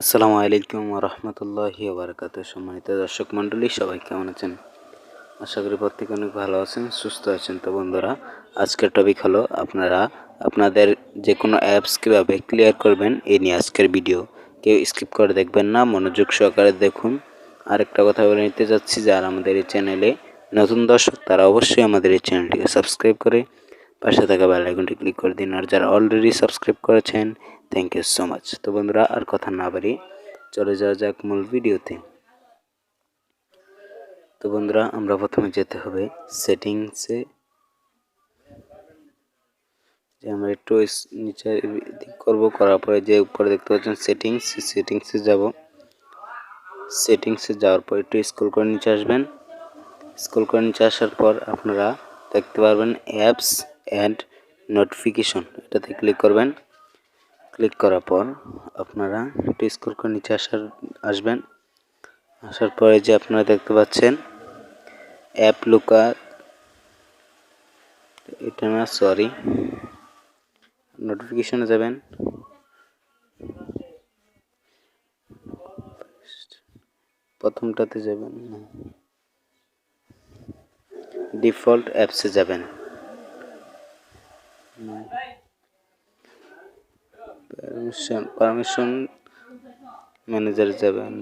আসসালামু আলাইকুম ওয়া রাহমাতুল্লাহি ওয়া বারাকাতুহু। সম্মানিত দর্শক মণ্ডলী, সবাই কেমন আছেন? আশা করি প্রত্যেকে অনেক ভালো আছেন, সুস্থ আছেন। তো বন্ধুরা, আজকের টপিক হলো আপনারা আপনাদের যে কোনো অ্যাপস কীভাবে ক্লিয়ার করবেন এই নিয়ে আজকের ভিডিও। কেউ স্কিপ করে দেখবেন না, মনোযোগ সহকারে দেখুন। আরেকটা কথা বলে নিতে যাচ্ছি, যারা আমাদের এই চ্যানেলে নতুন দর্শক তারা অবশ্যই আমাদের এই চ্যানেলটিকে সাবস্ক্রাইব করে পাশে থাকা বেল আইকনটি ক্লিক করে দিন। আর যারা অলরেডি সাবস্ক্রাইব করেছেন, থ্যাংক ইউ সো মাচ। তো বন্ধুরা, আর কথা না বাড়িয়ে চলে যাওয়া যাক মূল ভিডিওতে। তো বন্ধুরা, আমরা প্রথমে যেতে হবে সেটিংসে। যে আমরা একটু নিচে দিক করব, করার পরে যে উপরে দেখতে পাচ্ছেন সেটিংসে যাব। সেটিংসে যাওয়ার পর একটু স্ক্রল করে নিচে আসবেন। স্ক্রল করে নিচে আসার পর আপনারা দেখতে পারবেন অ্যাপস অ্যান্ড নোটিফিকেশন, এটাতে ক্লিক করবেন। ক্লিক করার পর আপনারা একটু স্ক্রল করে নিচে আসবেন। আসার পরে যে আপনারা দেখতে পাচ্ছেন অ্যাপ লুকার, এটা না, সরি, নোটিফিকেশনে যাবেন। প্রথমটাতে যাবেন, ডিফল্ট অ্যাপসে যাবেন। পারমিশন ম্যানেজারে যাবেন।